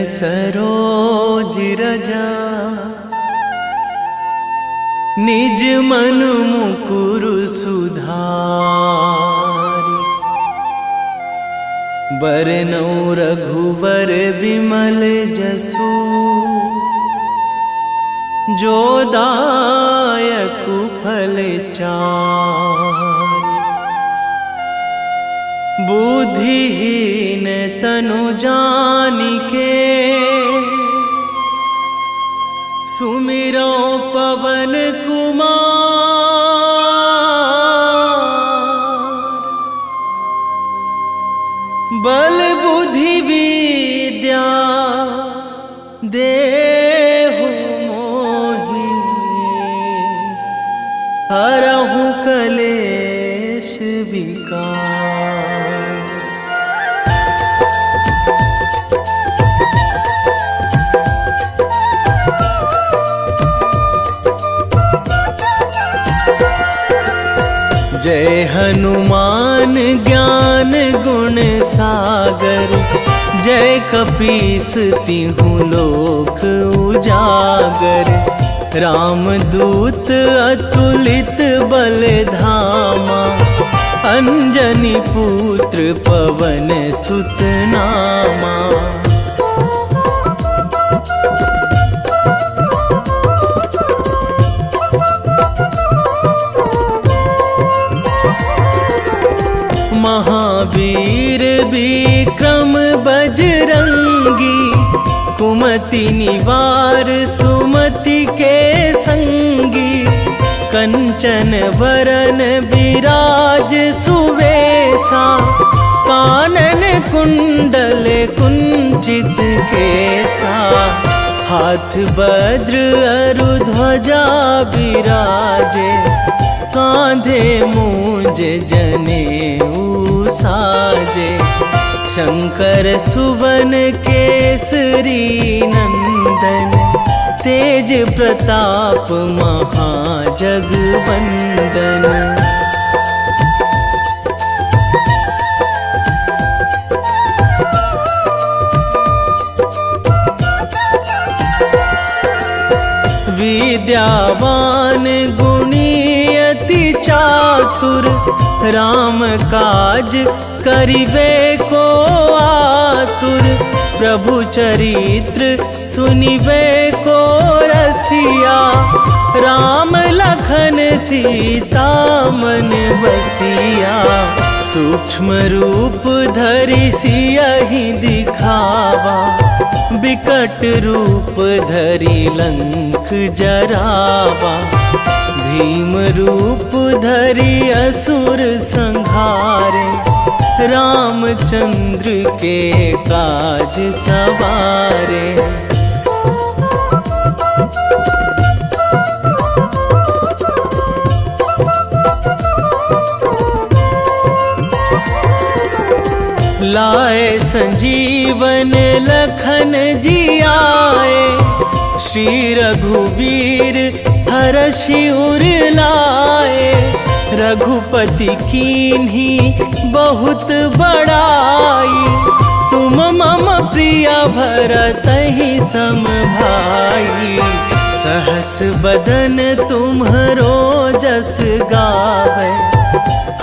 सरोज रजा निज मन मुकुर सुधारि। बरनौ रघुवर बिमल जसु जो दायकु फल चारि। बुद्धिहीन तनु जानिके सुमिरो पवन कुमार। बल बुद्धि विद्या देहु मोहि हरहु कलेश विकार। जय हनुमान ज्ञान गुण सागर। जय कपीस तिहु लोक उजागर। रामदूत अतुलित बल धामा। अंजनी पुत्र पवन सुत नामा। महावीर विक्रम बजरंगी। कुमति निवार सुमति के संगी। कंचन वरन विराज सुवेशा। कानन कुंडल कुंचित केसा। हाथ वज्र अरु ध्वजा विराजे। कांधे मूंज जनेऊ साजे। शंकर सुवन केसरी नंदन। तेज प्रताप महाजगवंदन। विद्यावान गुणी अति चातुर। राम काज करिबे को आतुर। प्रभु चरित्र सुनिबे को रसिया। राम लखन सीता मन बसिया। सूक्ष्म रूप धरि सियहि दिखावा। विकट रूप धरि लंक जरावा। भीम रूप धरि असुर संहारे। रामचंद्र के काज सवारे। लाए संजीवन लखन जियाए। श्री रघुवीर हरषि उर लाए। रघुपति कीन्ही बहुत बड़ाई। तुम मम प्रिय भरतहि सम भाई। सहस बदन तुम्हरो जस गावे।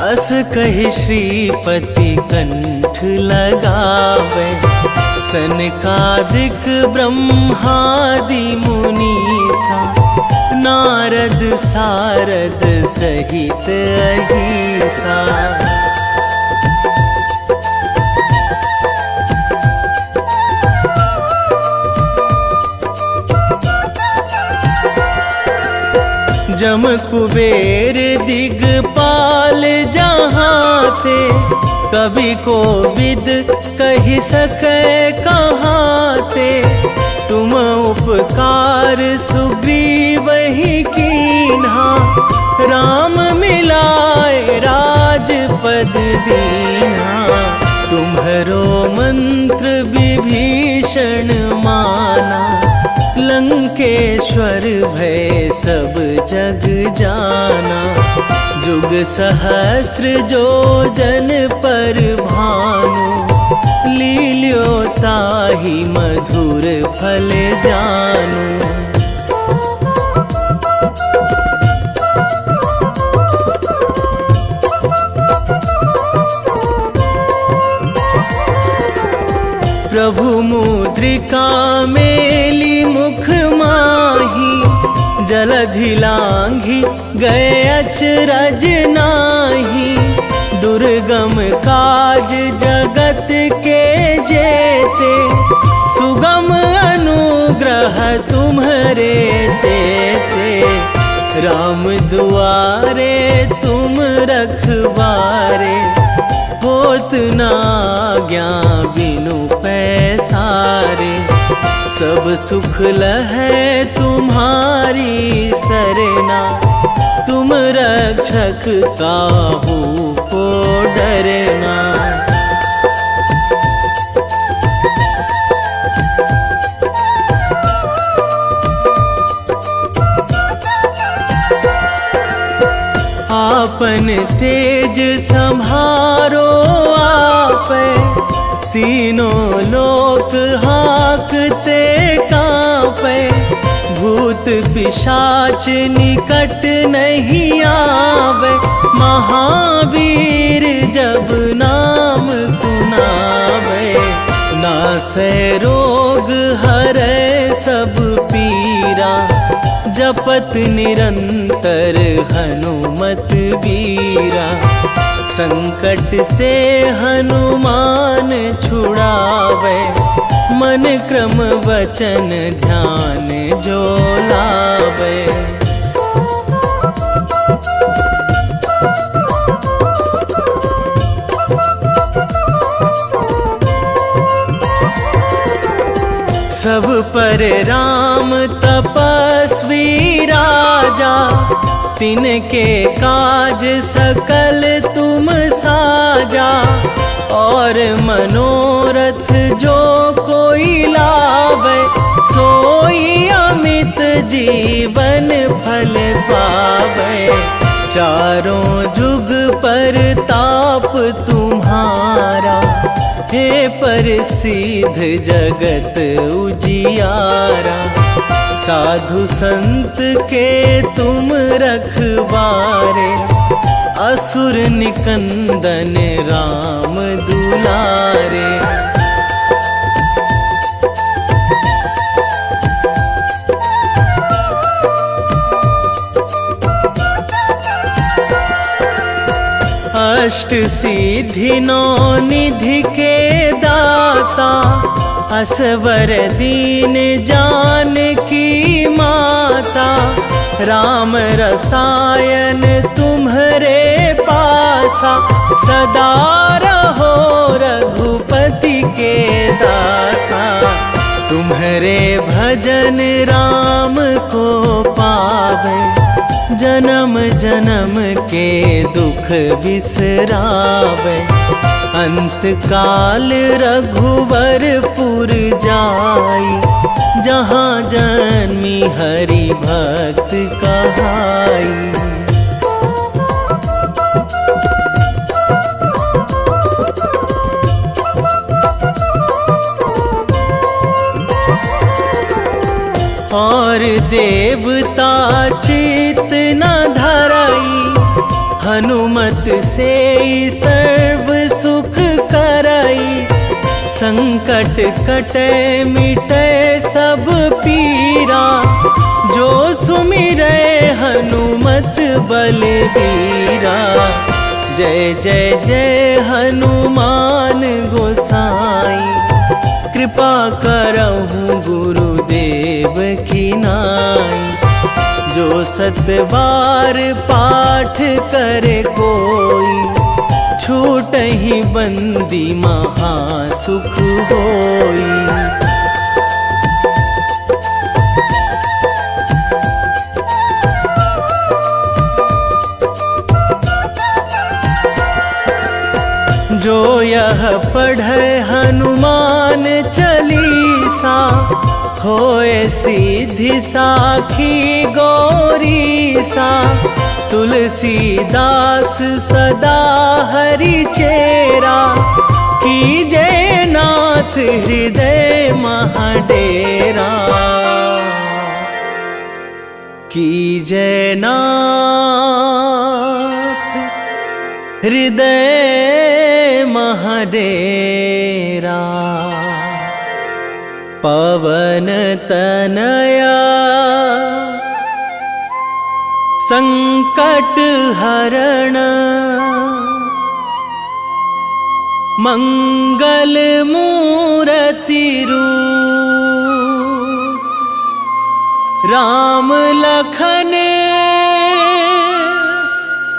अस कहि श्रीपति कंठ लगावे। सनकादिक ब्रह्मादि मुनीसा। नारद सारद सहित अहिसा। जम कुबेर दिगपाल जहाँ थे। कवि कोविद कहि सकै कहाँ ते। तुम उपकार सुग्रीवहि कीन्हा। राम मिलाए राजपद दीन्हा। तुम्हरो मंत्र विभीषण माना। लंकेश्वर भय सब जग जाना। जुग सहस्र जो जन पर भानु। लील्यो ताहि मधुर फल जानू। प्रभु मुद्रिका मेली मुख माही, जलधि लांघी गए अचरज नाही। दुर्गम काज जगत के जेते, सुगम अनुग्रह तुम्हरे तेते। राम दुआरे तुम रखवारे, होत ना आज्ञा बिनु पैसारे। सब सुख लहै तुम्हारी सरना, तुम रक्षक काहू को डरना। आपन तेज संभारो आपै, तीनों लोक हाकते कांपै। भूत पिशाच निकट नहीं आवे, महावीर जब नाम सुनावे। नासै रोग हरै सब पीरा, जपत निरंतर हनुमत बीरा। संकट ते हनुमान छुड़ावे, मन क्रम वचन ध्यान जो लावे। सब पर राम तपस्वी राजा, तिनके काज सकल तुम साजा। और मनोरथ जो कोई लावे, सोई अमित जीवन फल पावे। चारों जुग पर ताप तुम्हारा, हे प्रसिद्ध जगत उजियारा। साधु संत के तुम रखवारे, असुर निकंदन राम दुलारे। अष्ट सिद्धि नौ निधि के दाता, असवर दीन जानकी माता। राम रसायन तुम्हरे पासा, सदा रहो रघुपति के दासा। तुम्हरे भजन राम को पावे, जन्म जन्म के दुख बिसरावे। अंत काल रघुवरपुर जाई, जहाँ जन्मी हरि भक्त कहाई। और देवता चित न धराई, हनुमत से सर्व सुख कराई। संकट कटे मिटे सब पीरा, जो सुमिरै हनुमत बलबीरा। जय जय जय हनुमान गोसाई, कृपा करहु गुरुदेव की नाई। जो सतबार पाठ करे कोई, छूटहि बंदी महासुख होई। जो यह पढ़े हनुमान चालीसा, होए सीधी साखी गौरीसा। तुलसीदास सदा हरि चेरा, कीजे नाथ हृदय महाडेरा, कीजे नाथ हृदय महाडेरा। पवन तनया संकट हरण, मंगल मूर्ति रूप, राम लखन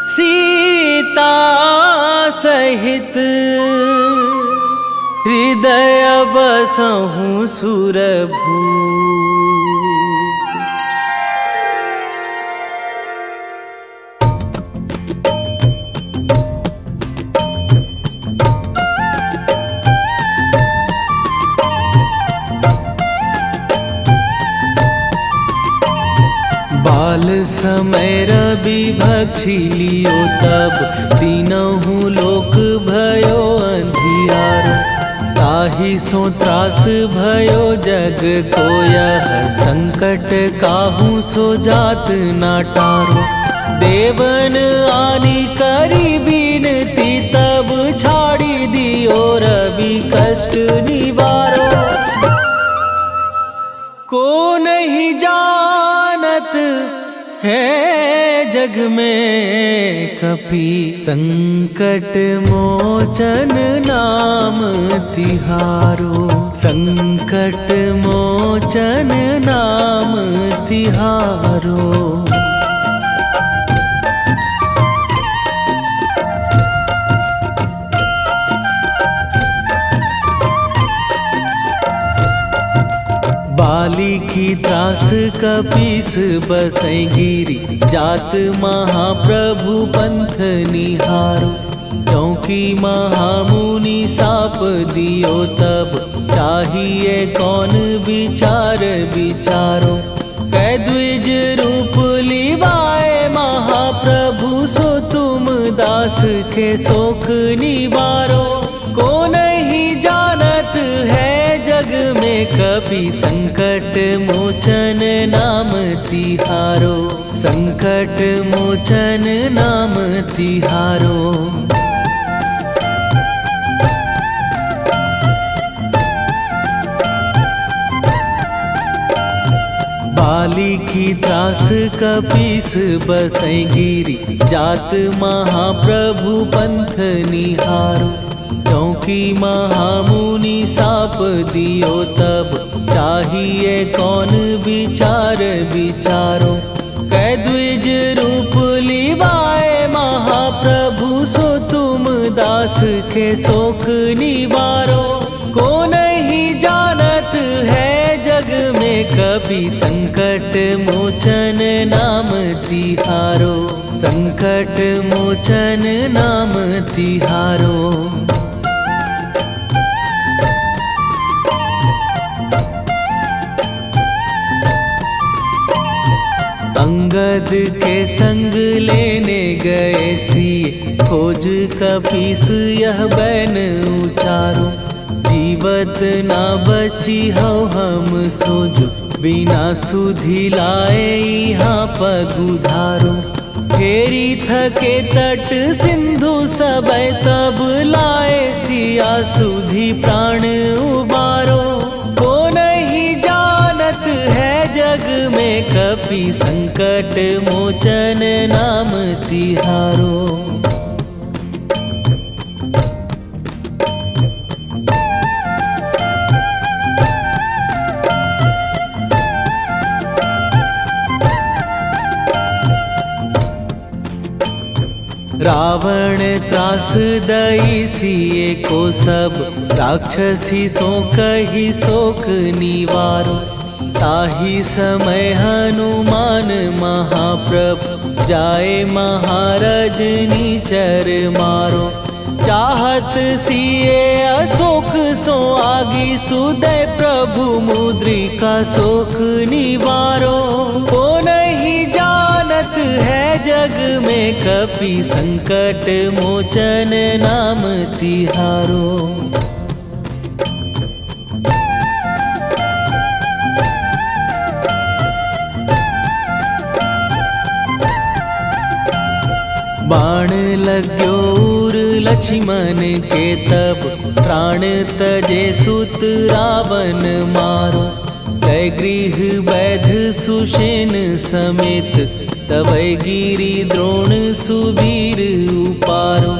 सीता सहित, हृदय बसहु सुरभूप। बाल समय रवि भक्षी लियो तब, तीनहु लोक भयो अंधियारो। ताहि सो त्रास भयो जग को यह, संकट काहू सो जात ना टारो। देवन आनी करी बिनती तब, छाड़ी दियो रवि कष्ट निवारो। को नहीं जानत है जग में कपि, संकट मोचन नाम तिहारो। संकट मोचन नाम तिहारो। बाली की त्रास कपीस बसै गिरी, जात महाप्रभु पंथ निहारो। क्योंकि महामुनि साप दियो तब, चाहिए कौन विचार विचारो। कै द्विज रूप लिवाए महाप्रभु, सो तुम दास के शोक निवारो। को नहीं जानत है जग में कपि, संकट मोचन नाम तिहारो। संकट मोचन नाम तिहारो। बाली की त्रास कपीस बसै गिरी, जात महाप्रभु पंथ निहारो। क्योंकि महामुनि साप दियो तब, चाहिए कौन विचार विचारो। कै द्विज रूप लिवाए महाप्रभु, सो तुम दास के शोक निवारो। को नहीं जानत है जग में कपि, संकट मोचन नाम तिहारो। संकट मोचन नाम तिहारो। अंगद के संग लेने गए सिए, खोज कपीस यह बैन उचारो। जीवत ना बची हो हम सोजो, बिना सुधि लाए यहाँ पगुधारो। फेरी थके तट सिंधु सबय, तब लाए सिया सुधि प्राण उबारो। को नहीं जानत है जग में कपि, संकट मोचन नाम तिहारो। रावण त्रास दई सिए को सब, राक्षसी सो कही शोक निवारो। ताहि समय हनुमान महाप्रभु, जाए महाराज नीचर मारो। चाहत सिए अशोक सो आगी, सुदय प्रभु मुद्रिका शोक निवारो। को नहीं जानत है जग में कपि संकट मोचन नाम तिहारो। बाण लाग्यो उर लक्ष्मण के तब प्राण तजे सुत रावण मारो। कै गृह वैध सुषेण समेत तबै गिरि द्रोण सुबीर उपारो।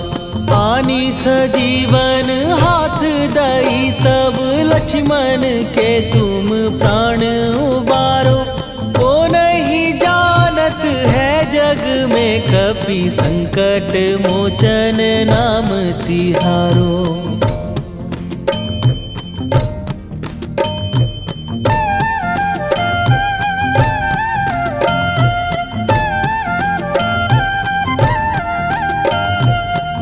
आनी सजीवन हाथ दई तब लक्ष्मण के तुम प्राण उबारो। ओ नहीं जानत है जग में कपि संकट मोचन नाम तिहारो।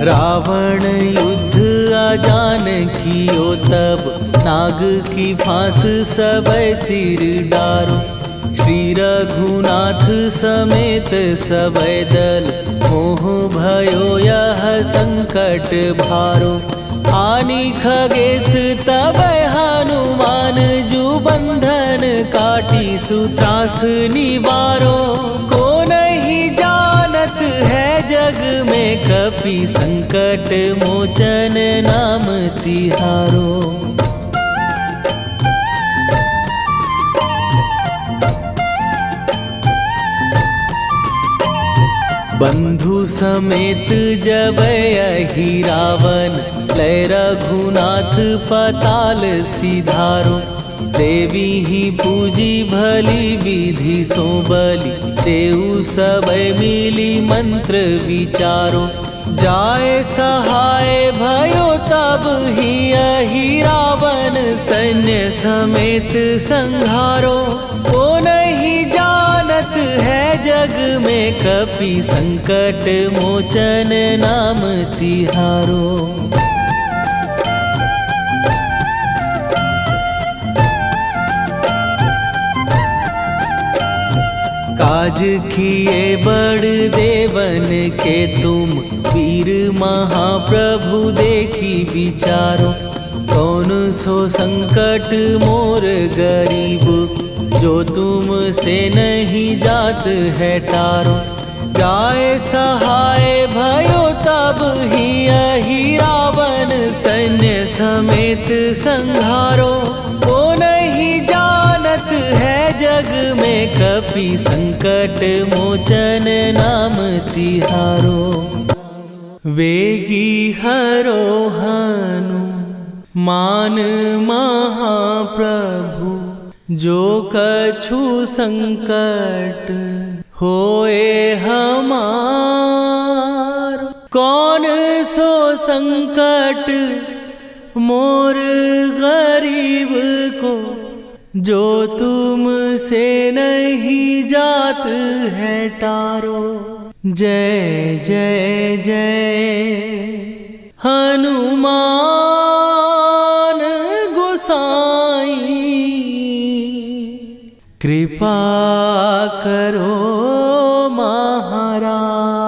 रावण युद्ध आजान कियो तब नाग की फांस सबै सिर डारो। श्री रघुनाथ समेत सबै दल मोह भयो यह संकट भारो। आनी खगेश तबै हनुमान जु बंधन काटी सुत्रास निवारो। को नहीं जानत है जग में कपि संकट मोचन नाम तिहारो। बंधु समेत जबै अहि रावण लय रघुनाथ पताल सिधारो। देवी ही पूजी भली विधि सो बलि तेउ सबै मिली मंत्र विचारो। जाय सहाय भयो तब ही अहि रावण सैन्य समेत संहारो। ओ नहीं जानत है जग में कपि संकट मोचन नाम तिहारो। काज किए बड़ देवन के तुम वीर महाप्रभु देखी विचारो। कौन सो संकट मोर गरीब जो तुम से नहीं जात है टारो। जाय सहाय भयो तब ही अहि रावण सैन्य समेत संहारो। ओ नहीं जानत है जग में कपि संकट मोचन नाम तिहारो। वेगी हरो हनु मान महाप्रभु जो कछु संकट होए हमार। कौन सो संकट मोर गरीब को जो तुम से नहीं जात है टारो। जय जय जय हनुमान गोसाई कृपा करो महाराज।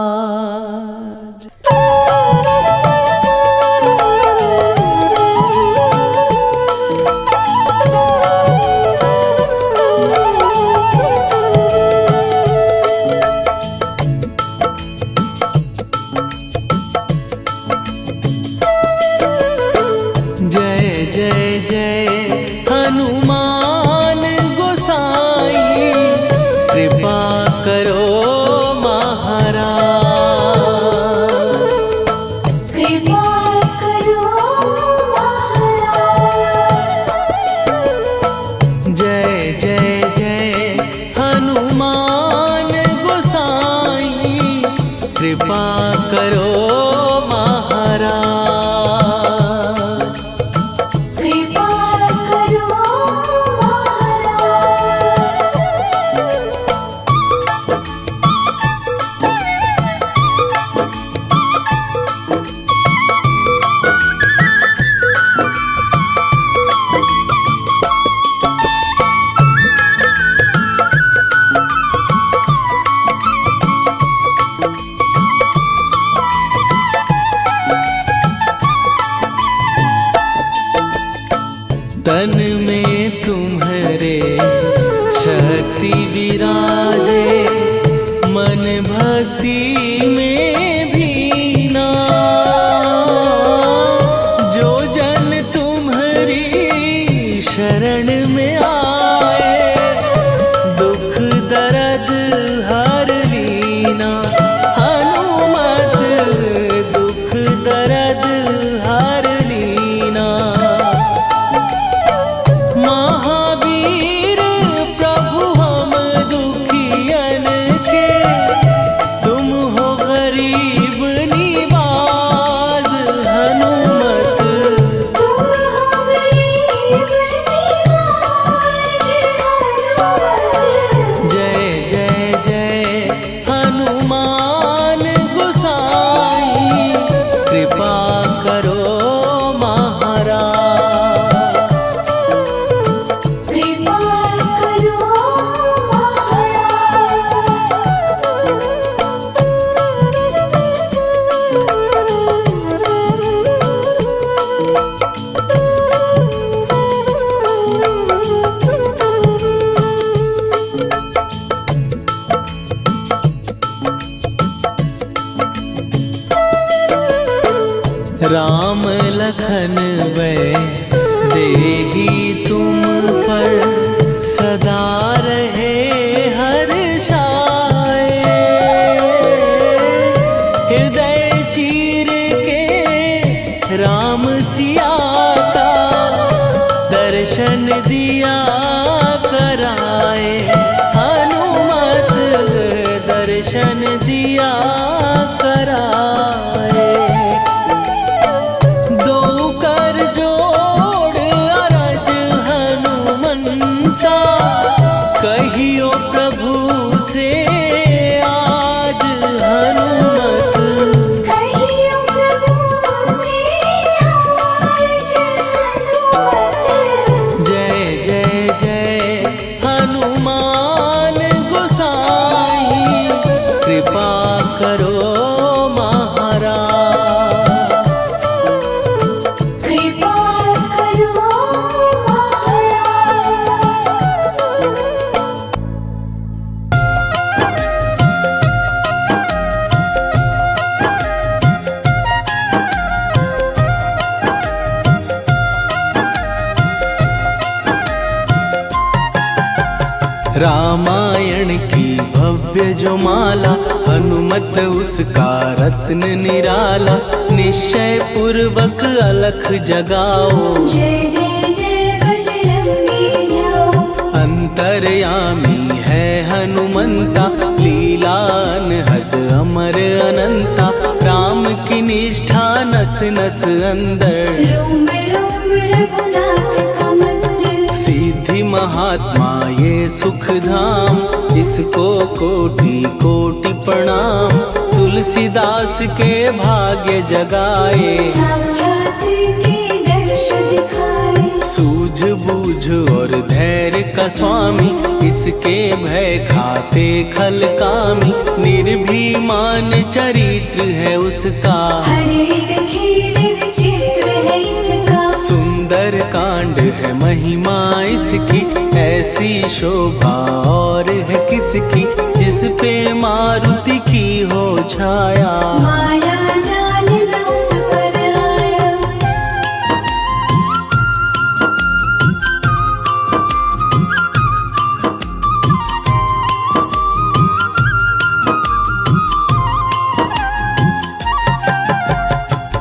लखन वै देही तुम पर सदा रहे हर्षाए। हृदय चीर के राम सिया का दर्शन दिया कराए। हनुमत दर्शन दिया कराए। दो कर जोड़ अरज हनुमंता कहियो प्रभु से आज हनुमत। कहियो प्रभु से आज हनुमत। जय जय जय हनुमान गोसाई कृपा करो महाराज। कृपा करो महाराज। रामायण की भव्य जो माला हनुमत उसका रत्न निराला। निश्चय पूर्वक अलख जगाओ जय जय जय बजरंगी जाओ। अंतर्यामी है हनुमंता लीला अनहद अमर अनंता। राम की निष्ठा नस नस अंदर रोम रोम रघुनाथ का मंदिर। सिद्धि महात्मा ये सुख धाम इसको कोटि कोटि प्रणाम। तुलसीदास के भाग्य जगाए साक्षात के दर्श दिखाए। सूझ बूझ और धैर्य का स्वामी इसके भय खाते खल कामी। निर्भीमान चरित्र है उसका हर एक खेल विचित्र है इसका। सुंदर कांड है महिमा इसकी ऐसी शोभा और है किसकी। जिस पे मारुति की हो छाया माया जाल न उस पर आया।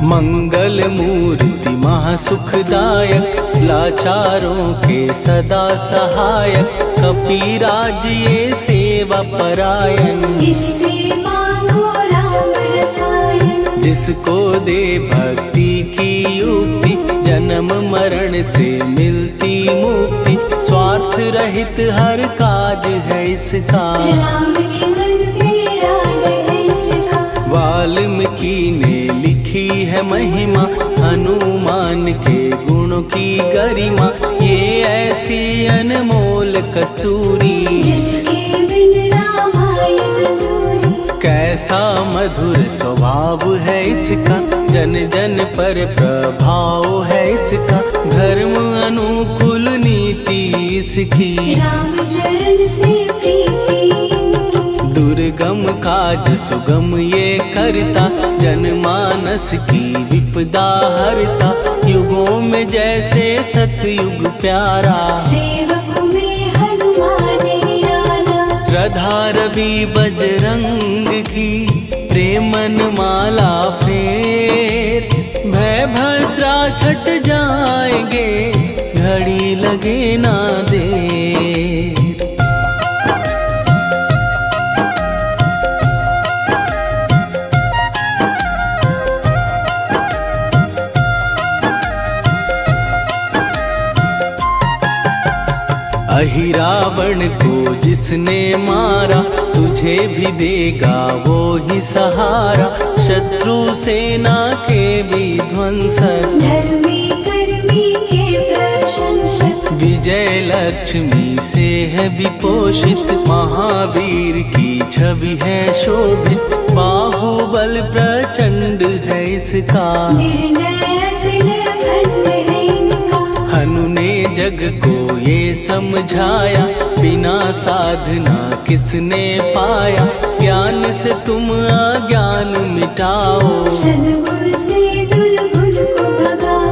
मंगल मूर्ति महासुखदायक लाचारों के सदा सहायक। कपीराज ये सेवा परायण इससे मांगो राम रसायन। जिसको दे भक्ति की युक्ति जन्म मरण से मिलती मुक्ति। स्वार्थ रहित हर काज है इसका राम के मन पे राज है इसका। वाल्मीकि ने लिखी है महिमा हनुमान के गुणों की गरिमा। ये ऐसी अनमोल कस्तूरी जिसके बिन रामायण अधूरी। कैसा मधुर स्वभाव है इसका जन जन पर प्रभाव है इसका। धर्म अनुकूल नीति इसकी राम चरण से प्रीति। दुर्गम काज सुगम ये करता जनमानस की विपदा हरता। युगों में जैसे सतयुग प्यारा सेवक में हनुमान निराला। श्रद्धा रवि बजरंग की प्रेमन माला फेर। भय भद्रा छट जाएंगे घड़ी लगे ना देर। अहिरावण को जिसने मारा तुझे भी देगा वो ही सहारा। शत्रु सेना के विध्वंसक धर्मी कर्मी के प्रशंसक। विजय लक्ष्मी से है विपोषित। महावीर की छवि है शोभित। बाहुबल प्रचंड है इसका निर्णय अखंड है इनका। हनु ने जग को ये समझाया बिना साधना किसने पाया। ज्ञान से तुम अज्ञान मिटाओ सद्गुण से दुर्गुण को भगाओ।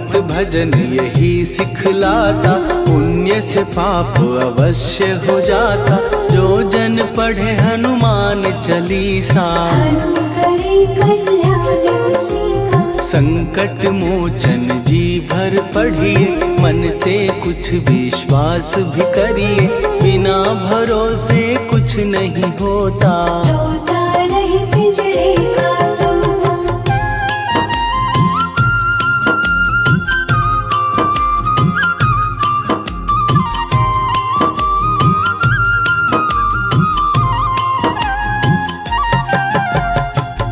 हनुमत भजन यही सिखलाता, पुण्य से पाप अवश्य हो जाता। जो जन पढ़े हनुमान चालीसा, हनुम करे कल्याण उसी का। संकट मोचन जी भर पढ़िए, मन से कुछ विश्वास भी करिए। बिना भरोसे कुछ नहीं होता, तोता रहे पिंजरे का तोता।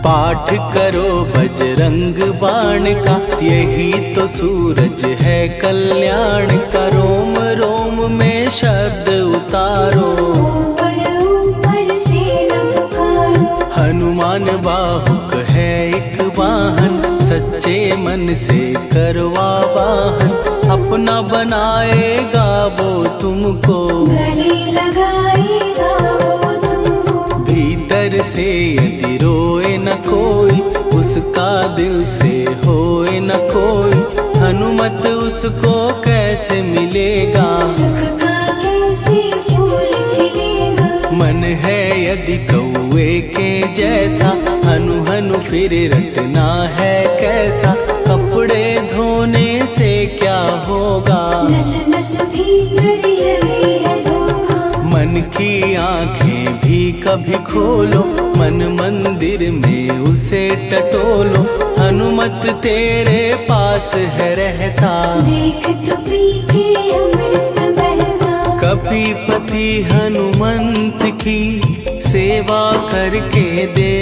पाठ करो बजरंग बाण का, यही तो सूरज है कल्याण का। रोम रोम में शब्द उतारो, ऊपर ऊपर से न पुकारो। हनुमान बाहुक है एक वाहन, सच्चे मन से करवा वाहन। अपना बनाएगा वो तुमको, गले लगाएगा वो तुमको। भीतर से यदि रोए न कोई, उसका दिल से होए न कोई। हनुमत उसको कैसे मिलेगा, सुख का कैसे फूल खिलेगा। मन है यदि कौए के जैसा, हनु हनु फिर रटना है कैसा। कपड़े धोने से क्या होगा, नस नस भीतर लगी है धोखा। मन की आंखें भी कभी खोलो, मन मंदिर में उसे टटोलो। हनुमत तेरे पास है रहता, देख तो पी के अमृत बहता। कपीपति हनुमंत की सेवा करके दे,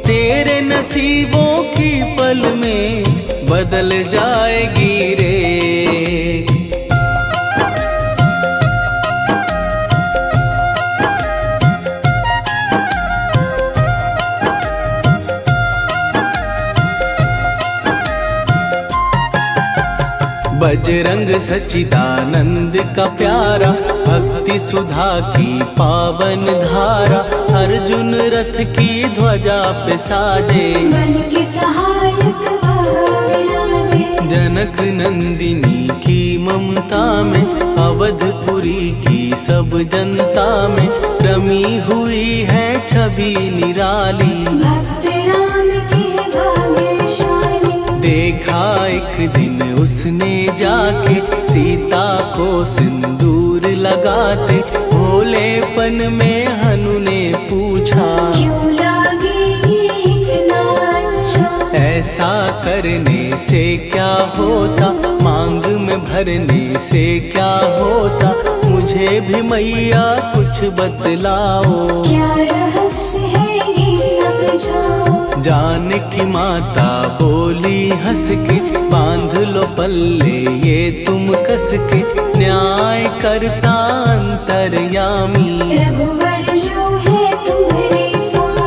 तेरे नसीबों की पल में बदल जाएगी रे। बजरंग सच्चिदानंद का प्यारा, भक्ति सुधा की पावन धारा। अर्जुन रथ की ध्वजा पे साजे, मन के सहायक वह विराजे। जनक नंदिनी की ममता में, अवधपुरी की सब जनता में रमी हुई है छवि निराली। भक्त राम के भाग्यशाली, देखा एक दिन उसने जाके सीता को सिंदूर लगाते। भोलेपन में हनु ने पूछा, क्यों लागे ये इतना अच्छा। ऐसा करने से क्या होता, मांग में भरने से क्या होता। मुझे भी मैया कुछ बतलाओ, क्या रहस्य है ये समझाओ। जानकी माता बोली हंस के, बांध लो पल्ले ये तुम कस के। न्याय करता अंतर्यामी, रघुवर जो है तुम्हारे स्वामी।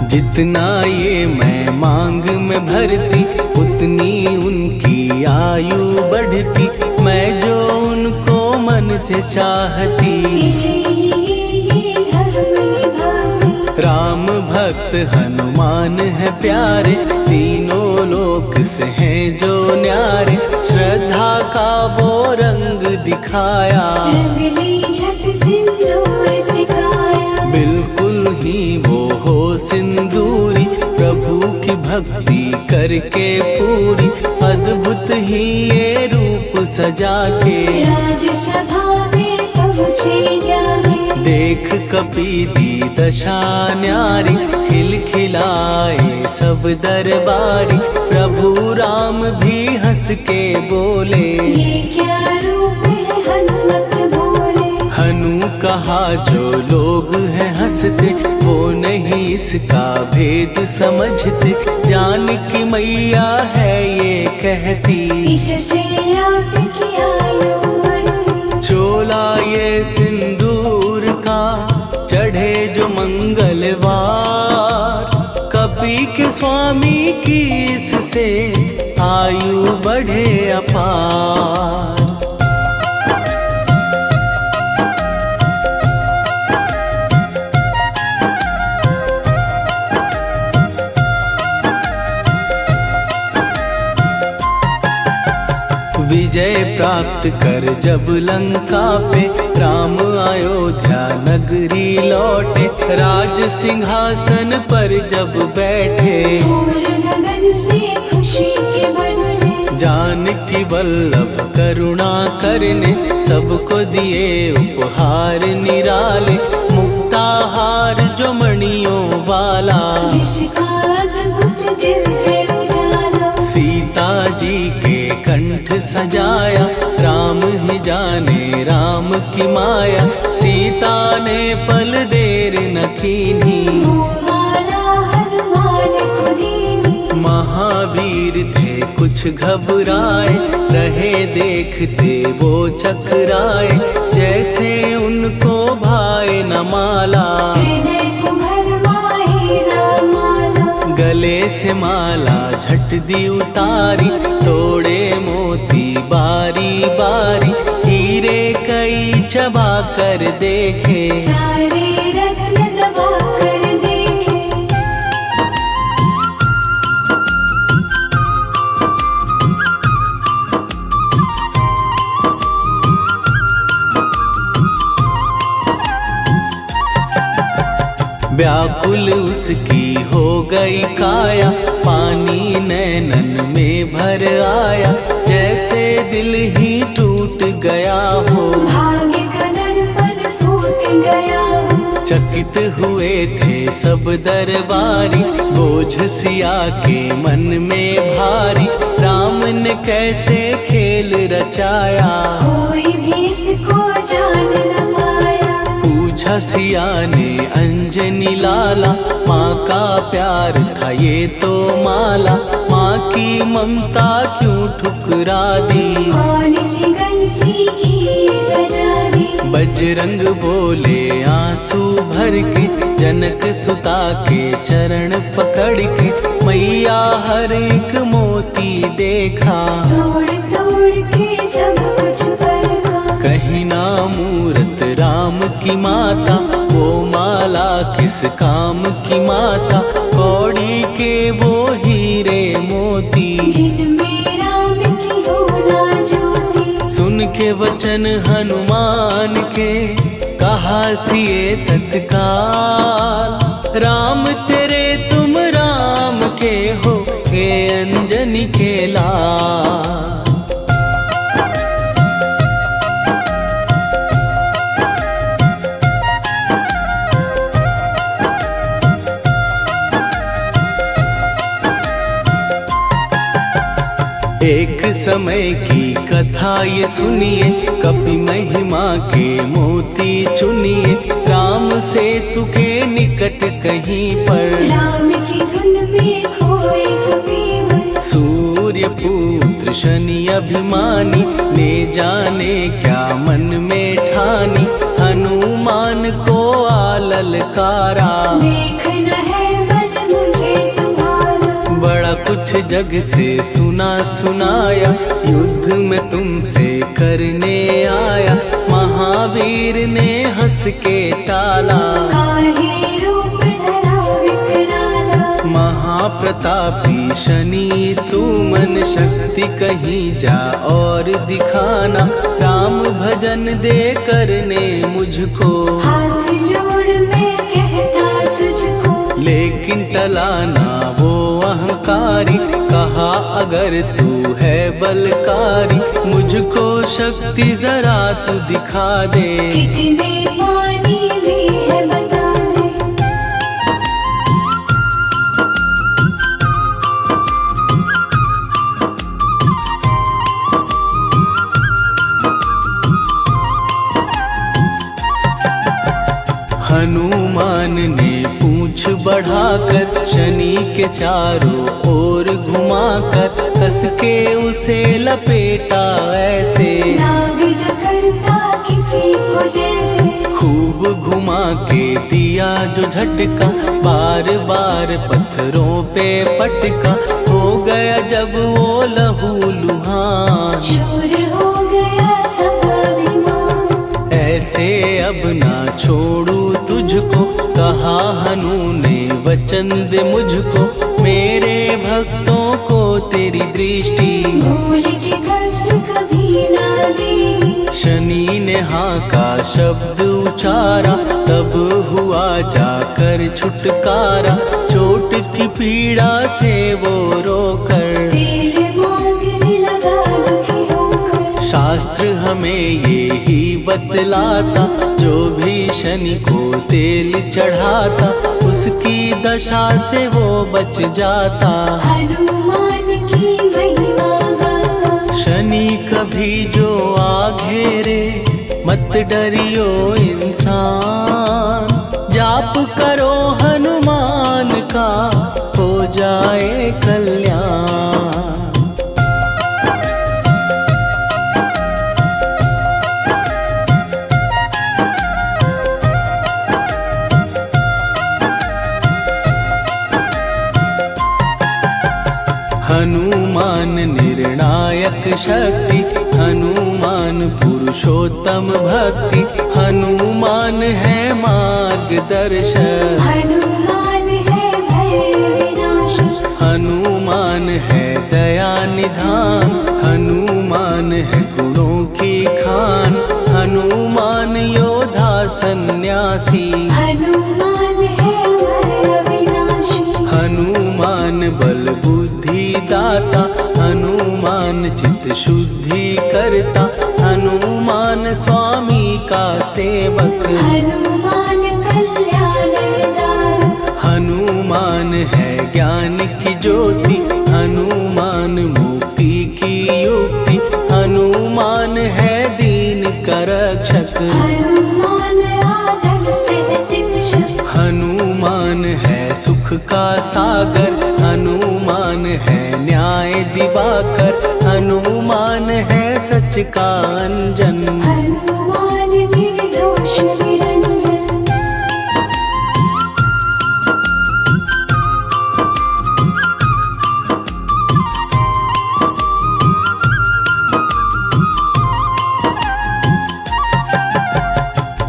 जितना ये मैं मांग में भरती, उतनी उनकी आयु बढ़ती। मैं जो उनको मन से चाहती, इसलिए ये धर्म निभाती। राम भक्त हनुमान है प्यारे, तीनों लोक से हैं जो न्यारे। श्रद्धा का वो रंग दिखाया, रंगली झट सिंदूर सिखाया। बिल्कुल ही वो हो सिंदूरी, प्रभु की भक्ति करके पूरी। अद्भुत ही ये रूप सजा के, राजसभा में पहुँचे जाके। देख कपीदी दशा न्यारी, खिलखिलाए सब दरबारी। प्रभु राम भी हंस के बोले, ये क्या रूप है हनुमत बोले। हनु कहा जो लोग हैं हंसते, वो नहीं इसका भेद समझते। जानकी मैया है ये कहती, इससे आपकी आयु बढ़ती। चोला ये सिंदूर का चढ़े जो मंगलवार। कपी के स्वामी की इससे आयु बढ़े अपार। विजय प्राप्त कर जब लंका पे राम अयोध्या नगरी लौटे, राज सिंहासन पर जब बैठे, फूल गगन से खुशी के बरसे, जानकी वल्लभ करुणा करने सबको दिए उपहार निराले, मुक्ताहार जो मणियों वाला, जिसका अद्भुत दिव्य उजाला, सीता जी के कंठ सजाया, राम ही जाने राम की माया, सीता ने पल देर न कीन्ही, वो माला हनुमान को दीनी। महावीर थे कुछ घबराए, रहे देखते वो चकराए, जैसे उनको भाए न माला, हृदय को भरमाए न माला, गले से माला झट दी उतारी, तोड़े मोती बारी बारी, हीरे कई चबा कर देखे, सारे रत्न दबा कर देखे। व्याकुल उसकी हो गई काया, पानी नैनन में भर आया, जैसे दिल ही टूट गया हो, भाग्य का दर्पण फूट गया हो, चकित हुए थे सब दरबारी, बोझ सिया के मन में भारी, राम ने कैसे खेल रचाया, कोई भी इसको जान न पाया। पूछा सिया ने अंजनी लाला, माँ का प्यार था ये तो माला, माँ की ममता क्यों ठुकरा दी, कौन सी गलती की सजा दी। बजरंग बोले आंसू भर के, जनक सुता के चरण पकड़ के, मैया हर एक मोती देखा, तोड़ तोड़ के सब कुछ परखा। कहीं ना मूरत राम की माता, वो माला किस काम की माता, कौड़ी के वो हीरे मोती, जिनमें राम की हो ना ज्योति। सुन के वचन हनुमान के, कहा सिए तत्काल, राम तेरे तुम राम के हो, के अंजनी के लाल। एक समय की कथा ये सुनिए, कपि महिमा के मोती चुनिए, राम सेतु के निकट कहीं पर, राम की धुन में खोए कबीर। सूर्य पुत्र शनि अभिमानी, ने जाने क्या मन में ठानी, हनुमान को आललकारा, देखना है बल मुझे तुम्हारा। बड़ा कुछ जग से सुना सुनाया, युद्ध में तुमसे करने आया, महावीर ने हंस के टाला, काहे रूप धरा विकराला। महाप्रतापी शनि तू मन शक्ति कहीं जा और दिखाना, राम भजन दे करने मुझको, हाथ जोड़ मैं कहता तुझको। लेकिन टलाना वो अहंकारी, कहा अगर तू है बलकारी, मुझको शक्ति जरा तू दिखा दे, कितने पानी भी है बता दे। हनुमान ने पूंछ बढ़ाकर, शनि के चारों ओर घुमाकर, कस के उसे लपेटा ऐसे, नाग जो करता किसी को जैसे। खूब घुमा के दिया जो झटका, बार बार पत्थरों पे पटका, हो गया जब वो लहू लुहान, चूर हो गया सब अभिमान। ऐसे अब ना छोड़ू तुझको, कहा हनु ने वचन दे मुझको। मेरे भक्तों को तेरी दृष्टि, भूल के कष्ट कभी ना देगी। शनि ने हाँ का शब्द उचारा, तब हुआ जाकर छुटकारा। चोट की पीड़ा से वो रोकर, तेल मांगने लगा दुखी होकर। शास्त्र हमें ये ही बतलाता, जो भी शनि को तेल चढ़ाता, उसकी दशा से वो बच जाता। हनुमान की महिमा गाता। शनि कभी जो आ घेरे, मत डरियो इंसान। जाप करो हनुमान का, हो जाए कल्याण। हनुमान निर्णायक शक्ति, हनुमान पुरुषोत्तम भक्ति। हनुमान है मार्गदर्शक, हनुमान है भय विनाशक। हनुमान है दया निधान। हनुमान है गुणों की खान, हनुमान योद्धा सन्यासी। हनुमान है भय विनाशी। हनुमान बल बुद्धि दाता, हनुमान चित्त शुद्धि करता। हनुमान स्वामी का सेवक, हनुमान कल्याणदायक। हनुमान है ज्ञान की ज्योति। हनुमान मुक्ति की युक्ति, हनुमान है दीन का रक्षक। हनुमान आदर से शिक्षक। हनुमान है सुख का सागर, हनुमान है न्याय दिवाकर। हनुमान है सच का अंजन, हनुमान निर्दोष निरंजन।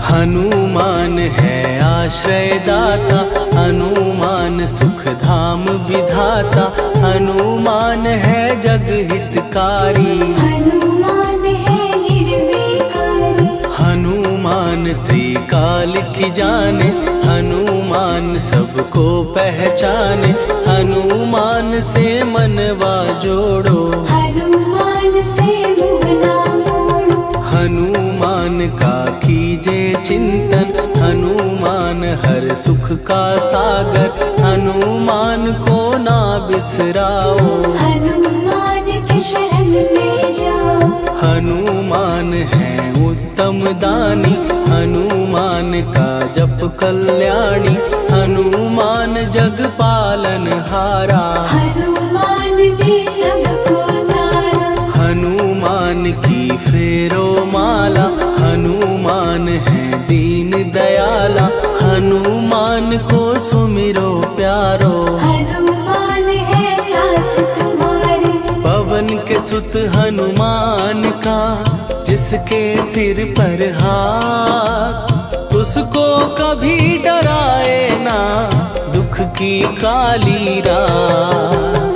हनुमान है आश्रय दाता, हनुमान सुख धाम विधाता। हनुमान है जग हितकारी, हनुमान है निर्विकारी। हनुमान त्रिकाल की जाने। हनुमान सबको पहचाने, हनुमान से मनवा जोड़ो। हनुमान से मुँह ना मोड़ो। हनुमान का कीजे चिंतन, हनुमान हर सुख का सागर। हनुमान को ना बिसराओ, हनुमान के शरण में जाओ। हनुमान है उत्तम दानी, हनुमान का जप कल्याणी। हनुमान जग पालन हारा, हनुमान ने सबको तारा। हनुमान की फेरो माला। हनुमान है दीन दयाला, हनुमान को सुमिरो प्यारो। हनुमान है साथ तुम्हारे। पवन के सुत हनुमान का, जिसके सिर पर हाथ, उसको कभी डराए ना दुख की काली रात।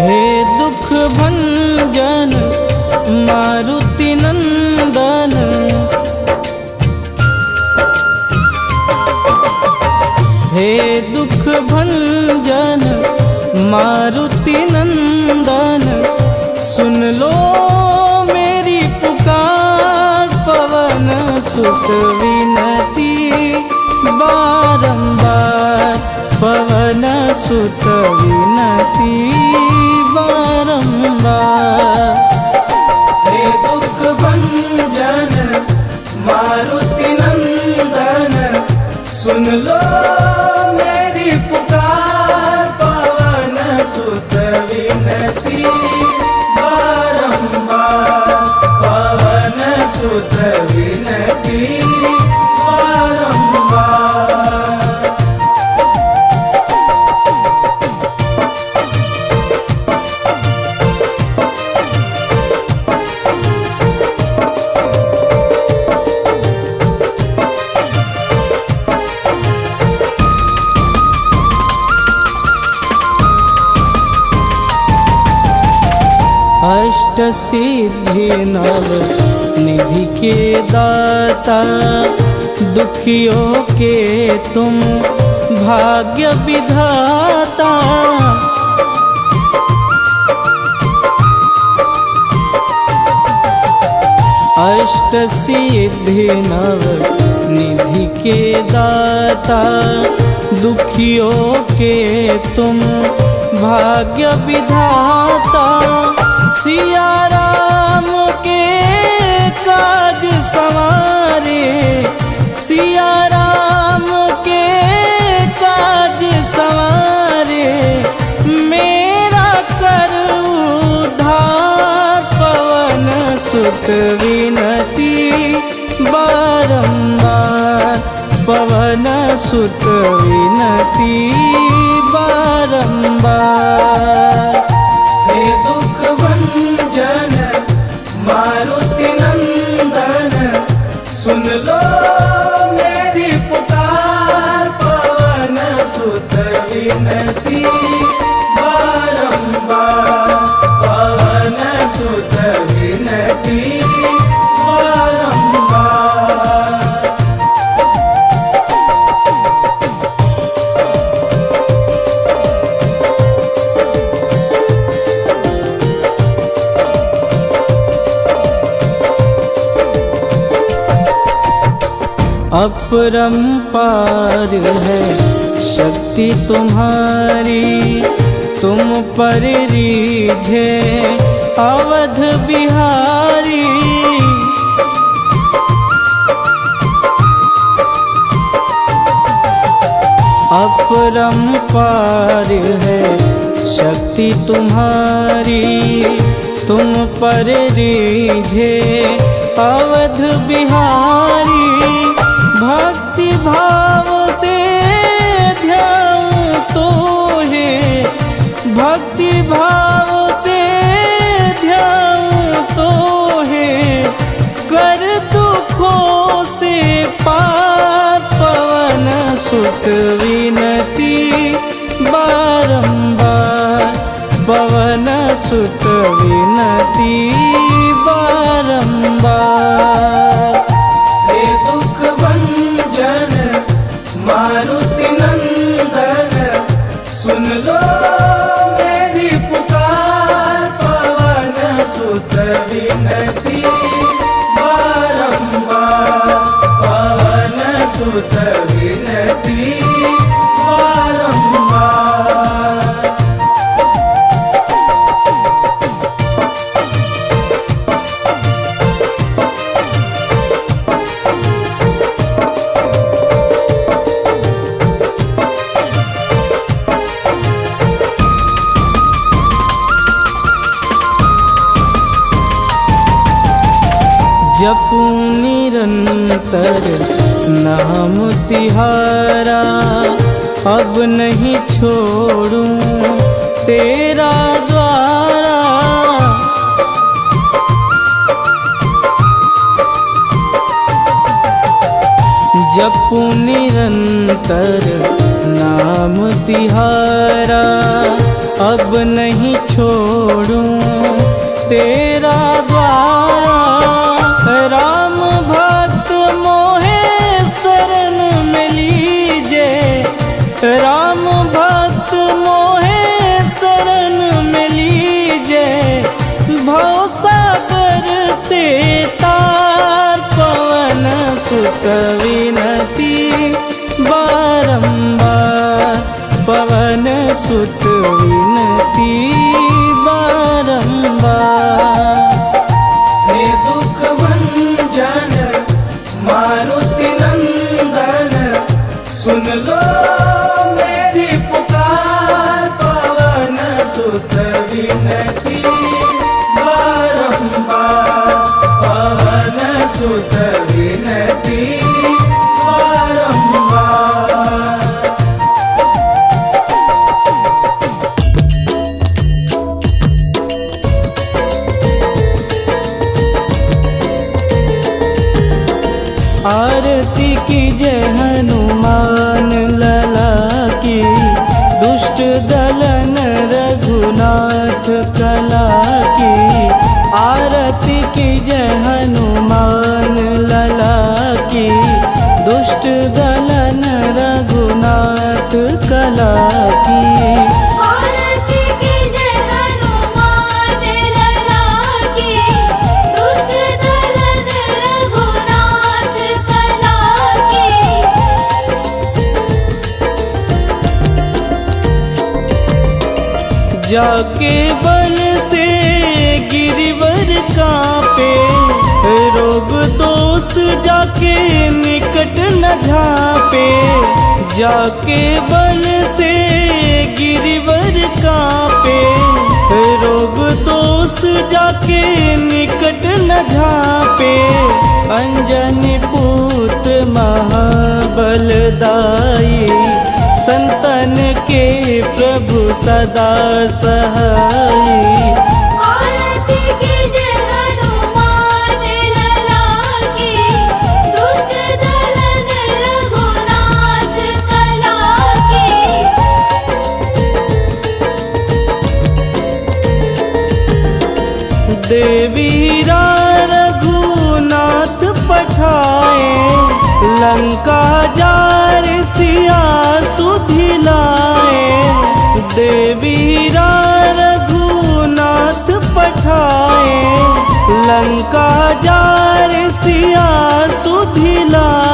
हे दुख भंजन मारुति नंदन, हे दुख भंजन मारुति नंदन। सुन लो मेरी पुकार, पवन सुत विनती बारंबार। पवन सुत विनती बारंबार। हे दुख भंजन सुत विनती बारंबार, पवन सुत विनती बारंबार। अष्ट सिद्धि नव निधि के दाता, दुखियों के तुम भाग्य विधाता। अष्ट सिद्धि नव निधि के दाता, दुखियों के तुम भाग्य विधाता। सिया राम के काज संवारे, सिया राम के काज संवारे, मेरा कर उद्धार। पवन सुत विनती बारंबार, पवन सुत विनती बारंबार। हे दुख भंजन मारुति नंदन, सुन लो मेरी पुकार। पवन सुत विनती बारंबार, पवन सुत विनती बारंबार। अपरंपार है शक्ति तुम्हारी, तुम पर रीझे अवध बिहारी। अपरंपार है शक्ति तुम्हारी, तुम पर रीझे अवध बिहारी। भक्ति भाव से ध्याऊं तो है, भक्ति भाव से ध्याऊं तो है, कर दुखों से पार। पवन सुत विनती बारंबार, पवन सुत विनती बारंबार। हे दुख भंजन मारुति नंदन, सुन लो मेरी पुकार। पवन सुत विनती बारंबार, पवन सुत विनती बारंबार। जपूं निरंतर नाम तिहारा, अब नहीं छोड़ूं तेरा द्वारा। जपूं निरंतर नाम तिहारा, अब नहीं छोड़ूं तेरा द्वारा। राम भक्त मोहे शरण में लीजे, राम भक्त मोहे शरण में लीजे। भवसागर से तार, पवन सुत विनती बारंबार, पवन सुत विनती बारंबार। हे दुख भंजन मारुति नंदन, सुन लो मेरी पुकार। पवन दलन रघुनाथ कला की, आरती की जय हनुमान लला की। दुष्ट दलन रघुनाथ कला की, आरती की जय हनुमान लला की। दुष्ट दलन रघुनाथ कला की। जाके बल से गिरिवर कांपे, रोग दोष जाके निकट न झांपे। जाके बल से गिरिवर कांपे, रोग दोष जाके निकट न झांपे। अंजनी पूत महाबलदाई, संतन के प्रभु सदा सहाई। आरती की जय हनुमान लला की। दुष्ट दलन रघुनाथ कला की। देवीरा रघुनाथ पठाए, लंका जार सिया सुधिलाए। देवीरा रघुनाथ पठाए, लंका जार सिया सुधि